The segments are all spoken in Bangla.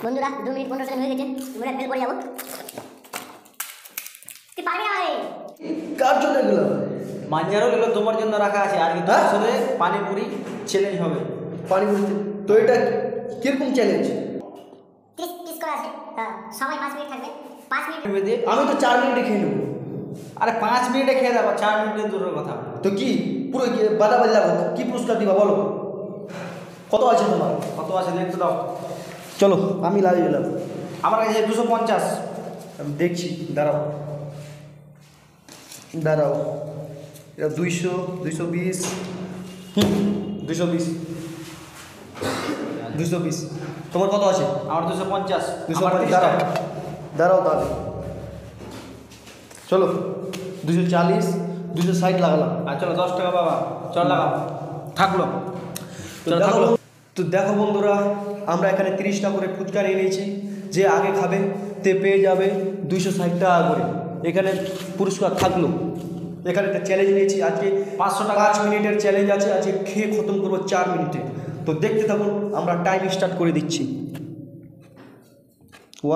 বন্ধুরা 2 মিনিট 15 সেকেন্ড হয়ে গেছে, আমরা ফেল করে যাবো। তুই পারবি না ভাই। কার জন্য এগুলো? মাঞ্জারও এগুলো তোমার জন্য রাখা আছে, আর কিন্তু আসলে পানিপুরি চ্যালেঞ্জ হবে। পানিপুরি তো এটা কিরকম চ্যালেঞ্জ? 30 করে আছে, সময় 5 মিনিট থাকবে। 5 মিনিট আমি তো 4 মিনিটে খেয়ে নেবো। আরে 5 মিনিটে খেয়ে দেবো, 4 মিনিটের দূরের কথা। তো কি পুরো বাদাবাদি লাগো, কি পুরস্কার দিবা বলো? কত আছে তোমার? কত আছে দেখতে দাও। চলো আমি লাগিয়ে গেলাম। আমার কাছে 250। আমি দেখছি, দাঁড়াও দাঁড়াও, এটা 200, 220, 220, 220। তোমার কত আছে? আমার 250। 250, দাঁড়াও দাঁড়াও তাহলে। চলো 240, 260 লাগালাম। আর চলো 10 টাকা বাবা, চল লাগাও। থাকলো তো দেখো বন্ধুরা, আমরা এখানে 30টা করে ফুচকা নিয়ে নিয়েছি। যে আগে খাবে তে পেয়ে যাবে 260 টাকা করে। এখানে পুরস্কার থাকলো। এখানে একটা চ্যালেঞ্জ নিয়েছি আজকে 500 টাকা। 5 মিনিটের চ্যালেঞ্জ আছে, আজকে খেয়ে খতম করবো 4 মিনিটে। তো দেখতে থাকুন, আমরা টাইম স্টার্ট করে দিচ্ছি।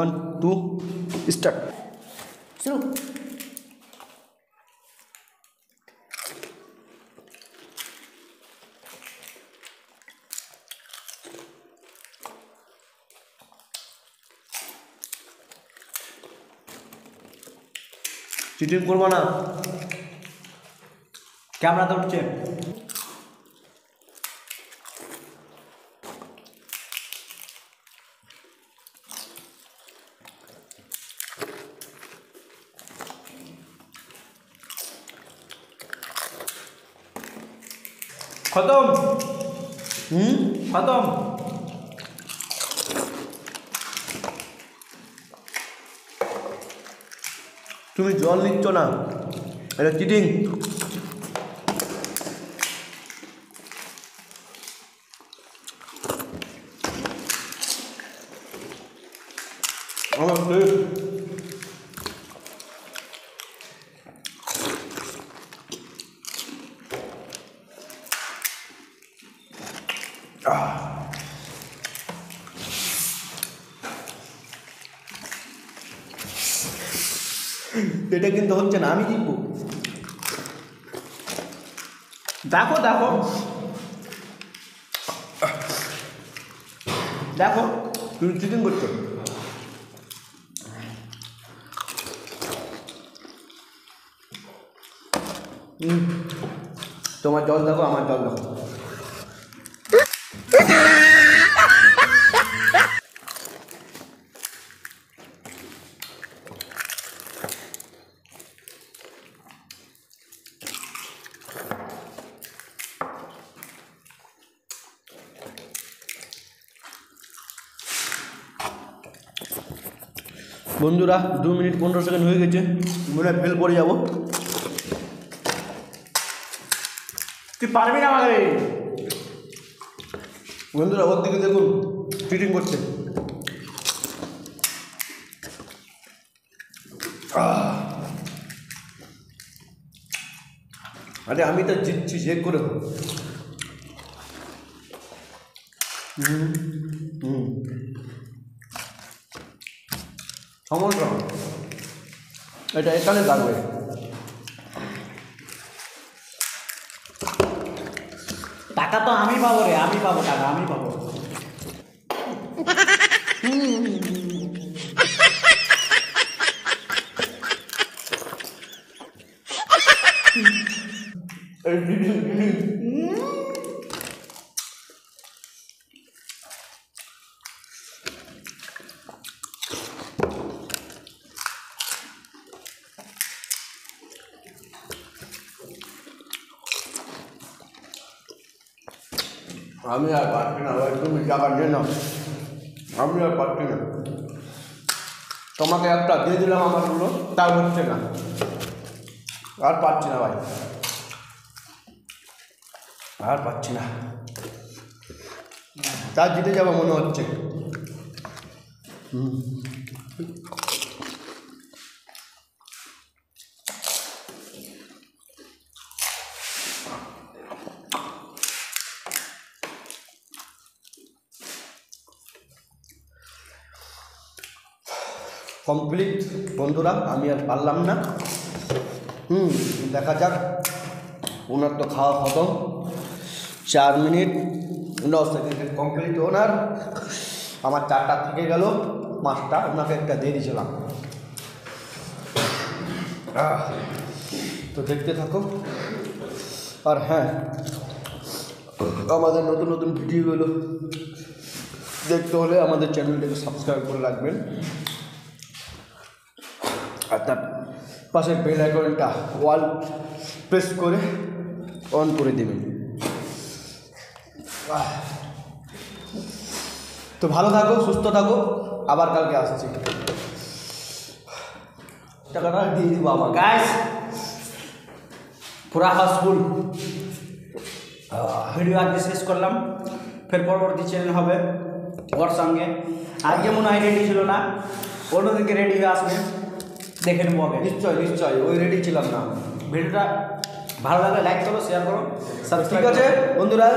1 2 স্টার্ট। শুরু। চিটিং করবো না। ক্যামেরাতে উঠছে। খতম। খতম। তুমি জল নিচ্ছ না, এটা চিটিং। আমার এটা কিন্তু হচ্ছে না, আমি জিতবো। দেখো দেখো দেখো, তুমি চিটিং করছো। তোমার জল দেখো, আমার জল দেখো। বন্ধুরা 2 মিনিট 15 সেকেন্ড হয়ে গেছে, মনে হয় ফেল করে যাবো। তুই পারবি না আমাকে। বন্ধুরা ওর দিকে দেখুন, চিটিং করছে। আরে আমি তো জিতছি, চেক করে। সমস্যা এটা এখানে থাকবে। টাকা তো আমি পাবো রে, আমি পাবো টাকা, আমি পাবো। আমি আর পারছি না ভাই, তুমি টাকা নিয়ে নাও, আমি আর পারছি না। তোমাকে একটা দিয়ে দিলাম আমারগুলো, তাও হচ্ছে না, আর পারছি না ভাই, আর পারছি না। তা জিতে যাবো মনে হচ্ছে। কমপ্লিট বন্ধুরা, আমি আর পারলাম না। দেখা যাক। ওনার তো খাওয়া খতম, 4 মিনিট 9 সেকেন্ড কমপ্লিট ওনার। আমার 4টা থেকে গেল, 5টা ওনাকে একটা দিয়ে দিয়েছিলাম। তো দেখতে থাকো। আর হ্যাঁ, আমাদের নতুন নতুন ভিডিওগুলো দেখতে হলে আমাদের চ্যানেলটাকে সাবস্ক্রাইব করে রাখবেন, আর তার পাশের বেল আইকনটা ওয়াল প্রেস করে অন করে দেবেন। তো ভালো থাকো, সুস্থ থাকো, আবার কালকে আসছি। টাকাটা দিয়ে দিব আবার। গাইস পুরা হাউসফুল ভিডিও আজকে শেষ করলাম। ফের পরবর্তী চ্যানেল হবে ওর সঙ্গে। আজকে মনে হয় রেডি ছিল না, অন্যদিকে রেডি হয়ে আসবে, দেখে নেবো আগে। নিশ্চয় নিশ্চয়, ওই রেডি ছিলাম না। ভিডিওটা ভালো লাগলে লাইক করো, শেয়ার করো, ঠিক সাবস্ক্রাইব আছে বন্ধুরা।